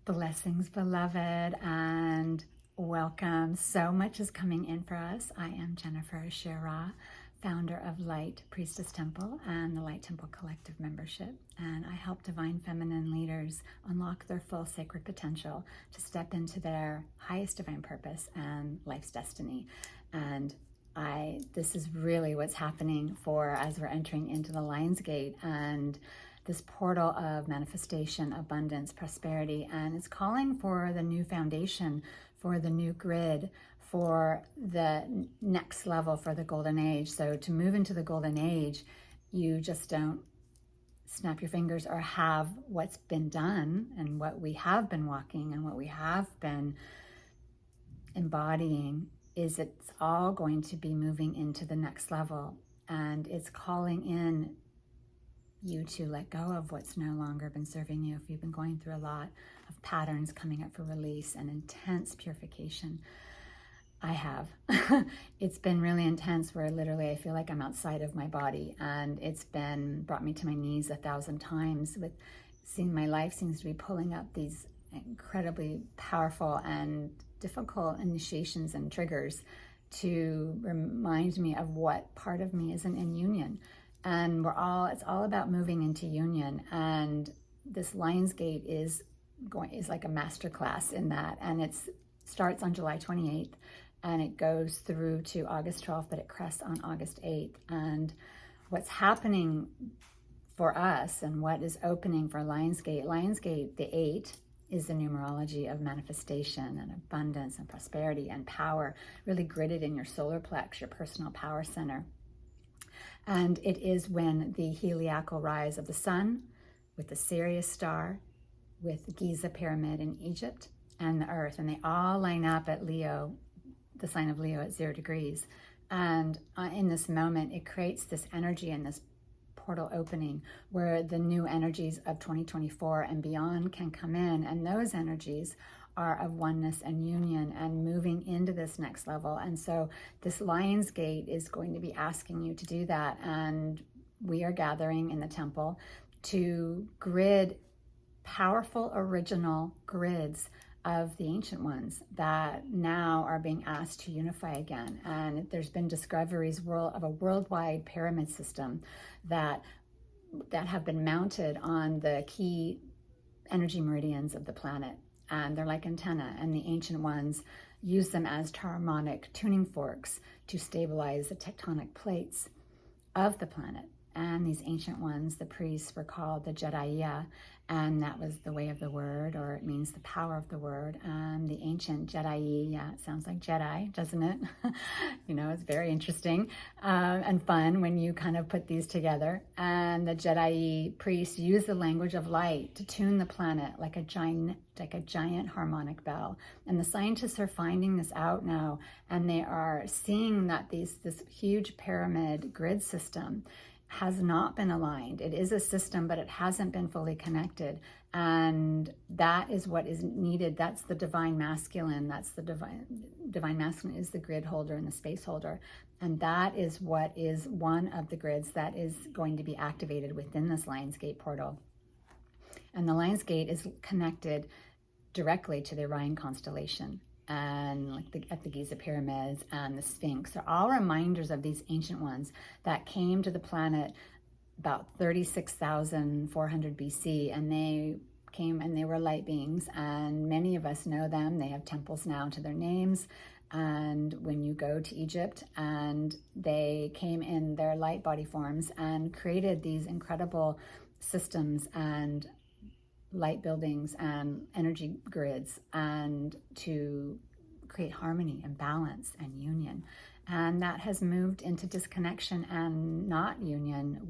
Blessings, beloved, and welcome. So much is coming in for us. I am Jennifer Shira, founder of Light Priestess Temple and the Light Temple Collective membership, and I help divine feminine leaders unlock their full sacred potential to step into their highest divine purpose and life's destiny. And this is really what's happening as we're entering into the Lionsgate and this portal of manifestation, abundance, prosperity, and it's calling for the new foundation, for the new grid, for the next level, for the golden age. So to move into the golden age, you just don't snap your fingers or have what's been done and what we have been walking and what we have been embodying. It's all going to be moving into the next level, and it's calling in you to let go of what's no longer been serving you. If you've been going through a lot of patterns coming up for release and intense purification, I have. It's been really intense where literally I feel like I'm outside of my body, and it's brought me to my knees 1,000 times with seeing my life seems to be pulling up these incredibly powerful and difficult initiations and triggers to remind me of what part of me isn't in union. And it's all about moving into union. And this Lionsgate is like a masterclass in that. And it starts on July 28th and it goes through to August 12th, but it crests on August 8th. And what's happening for us and what is opening for Lionsgate, the 8 is the numerology of manifestation and abundance and prosperity and power, really gridded in your solar plex, your personal power center. And it is when the heliacal rise of the sun with the Sirius star, with the Giza pyramid in Egypt, and the earth, and they all line up at Leo, the sign of Leo at 0 degrees. And in this moment, it creates this energy and this portal opening where the new energies of 2024 and beyond can come in, and those energies are of oneness and union and moving into this next level. And so this Lionsgate is going to be asking you to do that. And we are gathering in the temple to grid powerful original grids of the ancient ones that now are being asked to unify again. And there's been discoveries of a worldwide pyramid system that have been mounted on the key energy meridians of the planet. And they're like antenna, and the ancient ones use them as harmonic tuning forks to stabilize the tectonic plates of the planet. And these ancient ones, the priests, were called the Jedi, and that was the way of the word, or it means the power of the word. And the ancient Jedi, it sounds like Jedi, doesn't it? It's very interesting and fun when you kind of put these together. And the Jedi priests use the language of light to tune the planet like a giant harmonic bell. And the scientists are finding this out now, and they are seeing that this huge pyramid grid system has not been aligned. It is a system, but it hasn't been fully connected. And that is what is needed. That's the divine masculine. That's the divine masculine is the grid holder and the space holder. And that is what is one of the grids that is going to be activated within this Lionsgate portal. And the Lionsgate is connected directly to the Orion constellation. And at the Giza pyramids and the Sphinx are all reminders of these ancient ones that came to the planet about 36,400 BC, and they came and they were light beings, and many of us know them. They have temples now to their names. And when you go to Egypt, and they came in their light body forms and created these incredible systems and light buildings and energy grids, and to create harmony and balance and union. And that has moved into disconnection and not union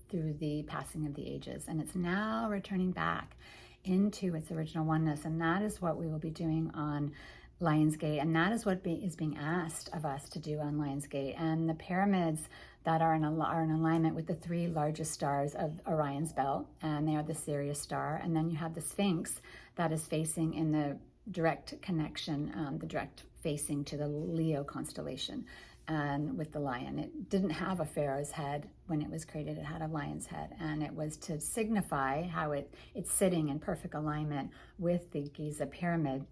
through the passing of the ages. And it's now returning back into its original oneness. And that is what we will be doing on Lionsgate. And that is what is being asked of us to do on Lionsgate. And the pyramids that are in alignment with the 3 largest stars of Orion's belt, and they are the Sirius star. And then you have the Sphinx that is facing in the direct connection, the direct facing to the Leo constellation. and with the lion. It didn't have a pharaoh's head when it was created. It had a lion's head, and it was to signify how it's sitting in perfect alignment with the Giza pyramid,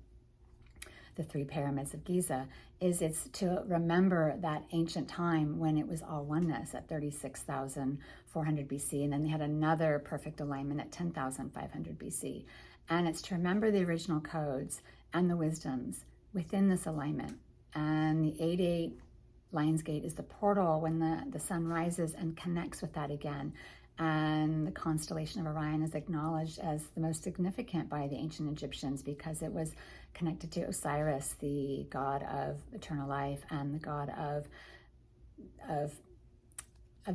the 3 pyramids of Giza. It's to remember that ancient time when it was all oneness at 36,400 BC, and then they had another perfect alignment at 10,500 BC. And it's to remember the original codes and the wisdoms within this alignment. And the 8-8 Lionsgate is the portal when the sun rises and connects with that again. And the constellation of Orion is acknowledged as the most significant by the ancient Egyptians because it was connected to Osiris, the god of eternal life and the god of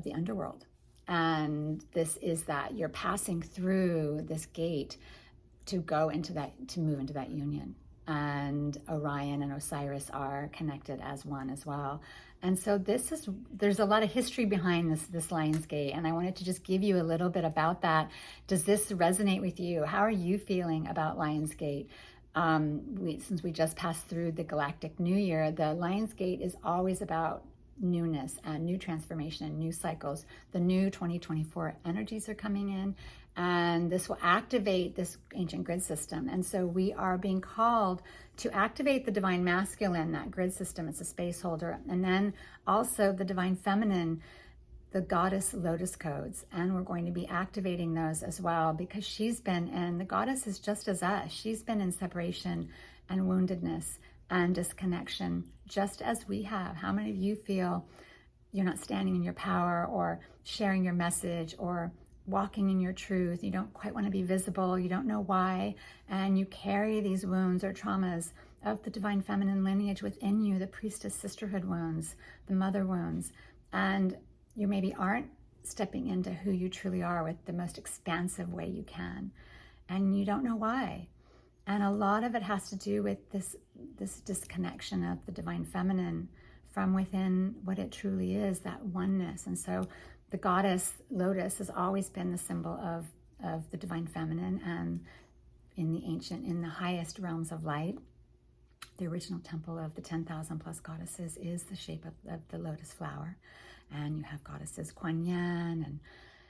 the underworld. And this is that you're passing through this gate to go into that, to move into that union. And Orion and Osiris are connected as one as well. And so there's a lot of history behind this Lionsgate, and I wanted to just give you a little bit about that. Does this resonate with you? How are you feeling about Lionsgate? Since we just passed through the Galactic New Year, the Lionsgate is always about newness and new transformation and new cycles. The new 2024 energies are coming in, and this will activate this ancient grid system. And so we are being called to activate the divine masculine, that grid system. It's a space holder. And then also the divine feminine, the goddess Lotus codes. And we're going to be activating those as well because and the goddess is just as us. She's been in separation and woundedness and disconnection just as we have. How many of you feel you're not standing in your power or sharing your message or walking in your truth? You don't quite want to be visible. You don't know why. And you carry these wounds or traumas of the divine feminine lineage within you, the priestess sisterhood wounds, the mother wounds. And you maybe aren't stepping into who you truly are with the most expansive way you can. And you don't know why. And a lot of it has to do with this disconnection of the divine feminine from within what it truly is, that oneness. And so the goddess Lotus has always been the symbol of the divine feminine, and in the highest realms of light, the original temple of the 10,000 plus goddesses is the shape of the lotus flower. And you have goddesses Kuan Yin and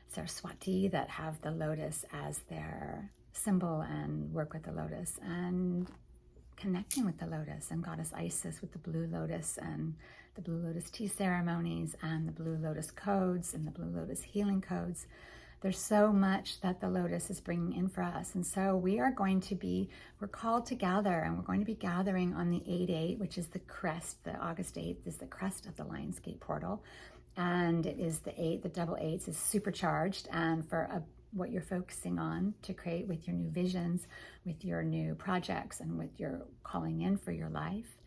Saraswati that have the lotus as their symbol and work with the lotus and connecting with the lotus, and goddess Isis with the blue lotus and the blue lotus tea ceremonies and the blue lotus codes and the blue lotus healing codes. There's so much that the lotus is bringing in for us. And so we're called to gather, and we're going to be gathering on the 8-8, which is the crest. The August 8th is the crest of the Lionsgate portal. And it is the double eights is supercharged, and for what you're focusing on to create with your new visions, with your new projects, and with your calling in for your life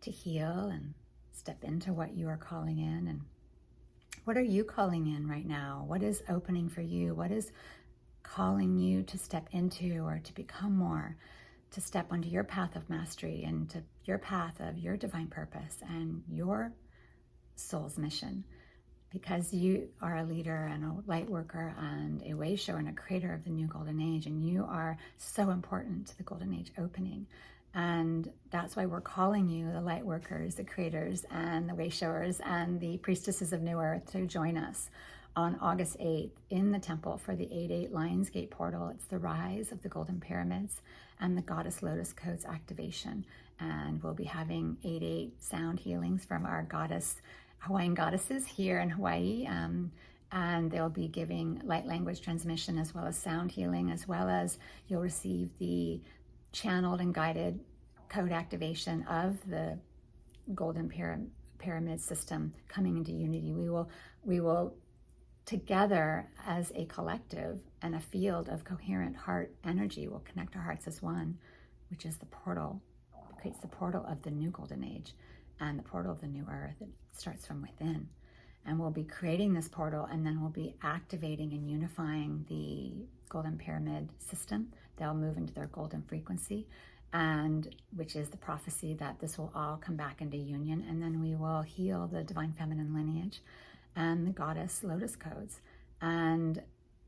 to heal and step into what you are calling in. And what are you calling in right now? What is opening for you? What is calling you to step into or to become more, to step onto your path of mastery and to your path of your divine purpose and your soul's mission? Because you are a leader and a light worker and a way shower and a creator of the new golden age, and you are so important to the golden age opening. And that's why we're calling you, the light workers, the creators, and the way showers, and the priestesses of New Earth, to join us on August 8th in the temple for the 8-8 Lionsgate portal. It's the rise of the golden pyramids and the goddess Lotus codes activation. And we'll be having 8-8 sound healings from our Hawaiian goddesses here in Hawaii, and they'll be giving light language transmission as well as sound healing, as well as you'll receive the channeled and guided code activation of the golden pyramid system coming into unity. We will together as a collective and a field of coherent heart energy will connect our hearts as one, which is the portal, creates the portal of the new golden age and the portal of the new earth. It starts from within. And we'll be creating this portal, and then we'll be activating and unifying the golden pyramid system. They'll move into their golden frequency, and which is the prophecy that this will all come back into union. And then we will heal the divine feminine lineage and the goddess Lotus codes. And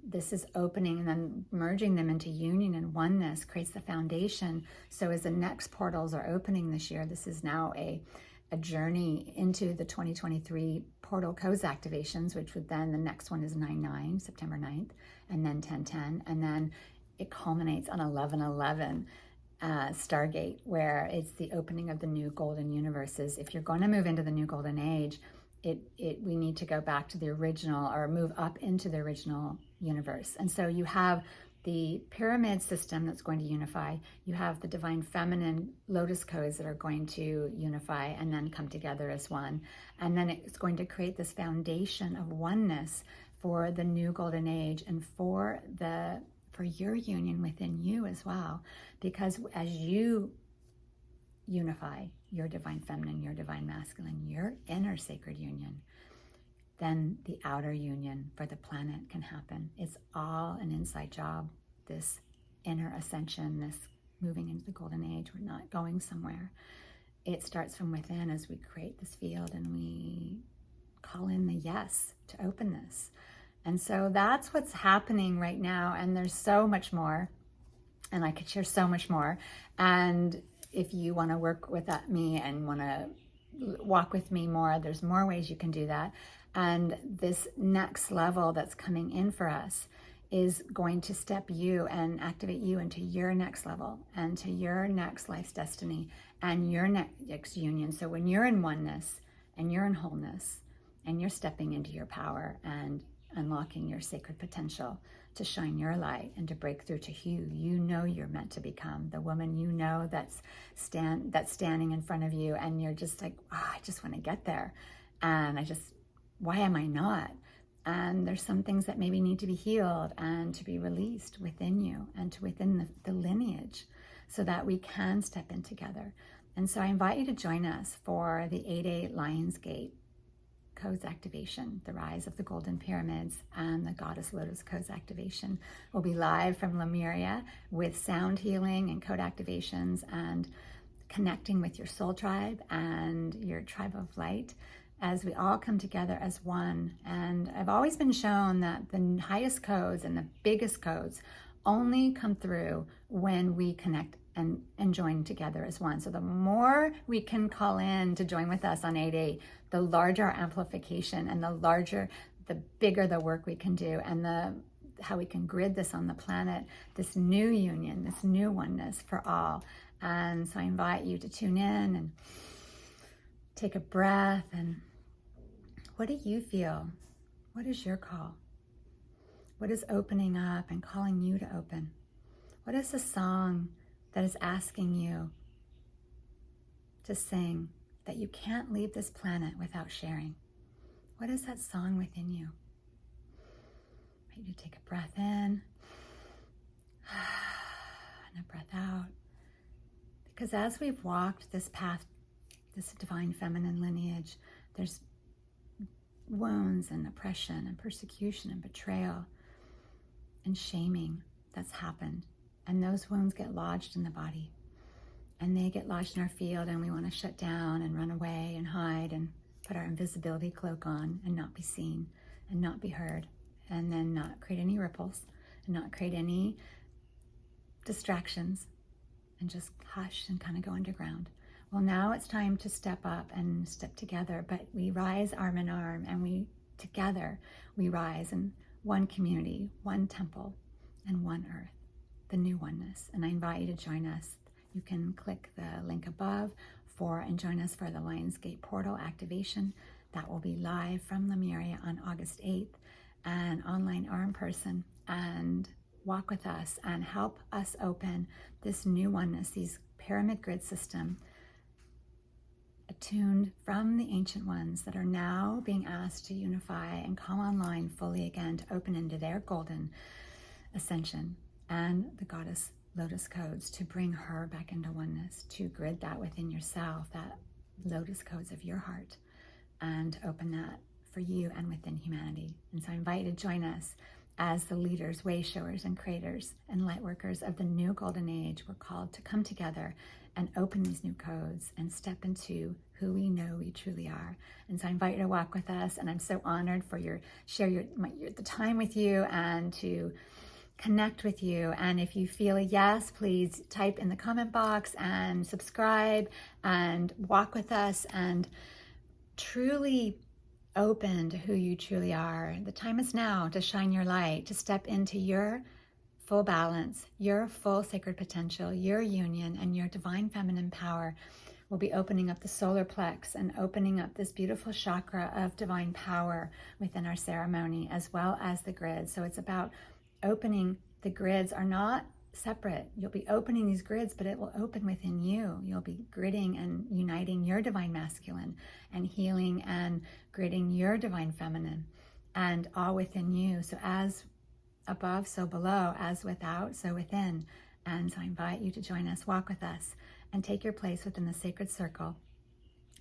this is opening and then merging them into union and oneness creates the foundation. So as the next portals are opening this year, this is now a a journey into the 2023 portal codes activations, which would then, the next one is 9/9, September 9th, and then 10/10, and then it culminates on 11/11 Stargate, where it's the opening of the new golden universes. If you're going to move into the new golden age, we need to go back to the original, or move up into the original universe. And so you have the pyramid system that's going to unify. You have the divine feminine lotus codes that are going to unify and then come together as one. And then it's going to create this foundation of oneness for the new golden age, and for your union within you as well. Because as you unify your divine feminine, your divine masculine, your inner sacred union, then the outer union for the planet can happen. It's all an inside job, this inner ascension, this moving into the golden age. We're not going somewhere. It starts from within as we create this field and we call in the yes to open this. And so that's what's happening right now. And there's so much more, and I could share so much more. And if you want to work with me and want to walk with me more, there's more ways you can do that. And this next level that's coming in for us is going to step you and activate you into your next level and to your next life's destiny and your next union. So when you're in oneness and you're in wholeness and you're stepping into your power and unlocking your sacred potential to shine your light and to break through to who you know you're meant to become, the woman you know that's standing in front of you, and you're just like, oh, I just want to get there, and why am I not? And there's some things that maybe need to be healed and to be released within you and to within the lineage, so that we can step in together. And so I invite you to join us for the 8/8 Lionsgate codes activation, the rise of the golden pyramids, and the goddess Lotus codes activation. We'll be live from Lemuria with sound healing and code activations and connecting with your soul tribe and your tribe of light as we all come together as one. And I've always been shown that the highest codes and the biggest codes only come through when we connect and join together as one. So the more we can call in to join with us on 8/8, the larger our amplification and the bigger the work we can do, and how we can grid this on the planet, this new union, this new oneness for all. And so I invite you to tune in and take a breath. And what do you feel? What is your call? What is opening up and calling you to open? What is the song that is asking you to sing that you can't leave this planet without sharing? What is that song within you? I want you to take a breath in and a breath out. Because as we've walked this path, this divine feminine lineage, there's wounds and oppression and persecution and betrayal and shaming that's happened. And those wounds get lodged in the body, and they get lodged in our field, and we want to shut down and run away and hide and put our invisibility cloak on and not be seen and not be heard, and then not create any ripples and not create any distractions and just hush and kind of go underground. Well, now it's time to step up and step together, but we rise arm in arm, and together we rise in one community, one temple, and one earth, the new oneness. And I invite you to join us. You can click the link above and join us for the Lionsgate portal activation. That will be live from Lemuria on August 8th, and online or in person, and walk with us and help us open this new oneness, these pyramid grid system attuned from the ancient ones that are now being asked to unify and come online fully again, to open into their golden ascension, and the goddess Lotus codes to bring her back into oneness, to grid that within yourself, that Lotus codes of your heart, and open that for you and within humanity. And so I invite you to join us as the leaders, way showers, and creators and light workers of the new golden age. We're called to come together and open these new codes and step into who we know we truly are. And so I invite you to walk with us, and I'm so honored for share the time with you, and to connect with you. And if you feel a yes, please type in the comment box and subscribe and walk with us and truly open to who you truly are. The time is now to shine your light, to step into your full balance, your full sacred potential, your union, and your divine feminine power. We'll be opening up the solar plex and opening up this beautiful chakra of divine power within our ceremony, as well as the grids. So it's about opening. The grids are not separate. You'll be opening these grids, but it will open within you. You'll be gridding and uniting your divine masculine and healing and gridding your divine feminine, and all within you. So as above, so below, as without, so within. And so I invite you to join us, walk with us, and take your place within the sacred circle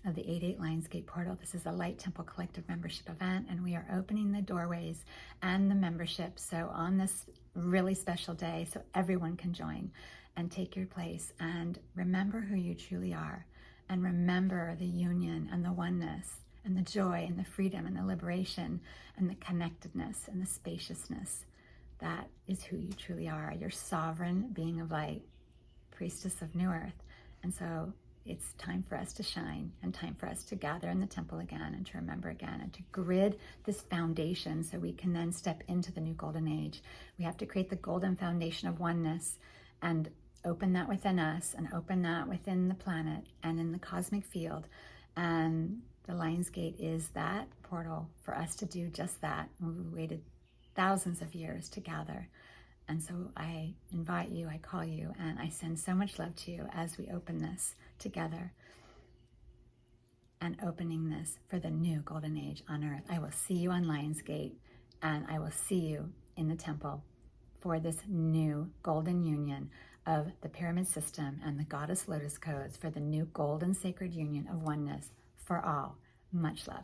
of the 8-8 Lionsgate portal. This is a Light Temple Collective membership event, and we are opening the doorways and the membership. So on this really special day, so everyone can join and take your place and remember who you truly are, and remember the union and the oneness and the joy and the freedom and the liberation and the connectedness and the spaciousness. That is who you truly are. You're sovereign being of light, priestess of New Earth. And so it's time for us to shine, and time for us to gather in the temple again, and to remember again, and to grid this foundation so we can then step into the new golden age. We have to create the golden foundation of oneness and open that within us, and open that within the planet and in the cosmic field. And the Lionsgate is that portal for us to do just that. And we waited thousands of years to gather. And so I invite you, I call you, and I send so much love to you as we open this together, and opening this for the new golden age on earth. I will see you on Lionsgate, and I will see you in the temple for this new golden union of the pyramid system and the goddess Lotus codes, for the new golden sacred union of oneness for all. Much love.